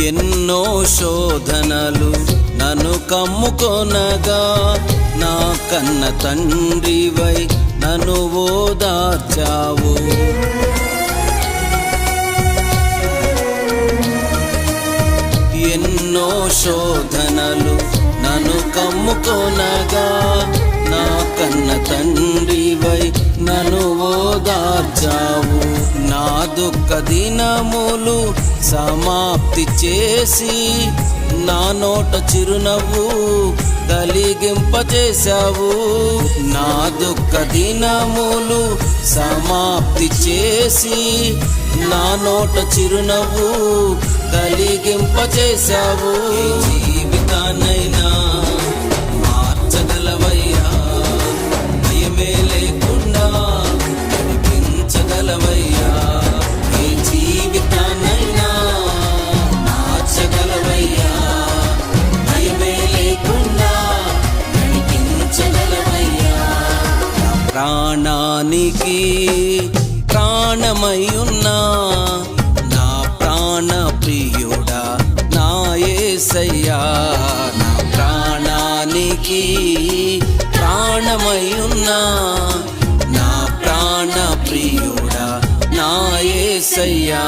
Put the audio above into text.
ఎన్నో శోధనలు నన్ను కమ్ముకొనగా, నా కన్న తండ్రివై నన్ను ఓదార్చావు. ఎన్నో శోధనలు నన్ను కమ్ముకొనగా, నా కన్న తండ్రివై నన్ను ఓదార్చావు. నా దుఃఖ దినములు సమాప్తి చేసి, నా నోట చిరునవ్వు కలిగింపచేశావు. నా దుఃఖ దినములు సమాప్తి చేసి, నా నోట చిరునవ్వు కలిగింపచేశావు. జీవితానైనా మార్చగలవయ్యా, భయమే లేకుండా నడిపించగలవయ్యా. ఈ జీవితానైనా మార్చగలవయ్యా, భయమే లేకుండా నడిపించగలవయ్యా. ప్రాణానికి ప్రాణమయ్యున్నా నా ప్రాణ ప్రియుడా నా యేసయ్యా. నా ప్రాణానికి ప్రాణమయ్యున్నా నా ప్రాణ ప్రియుడా నా యేసయ్యా.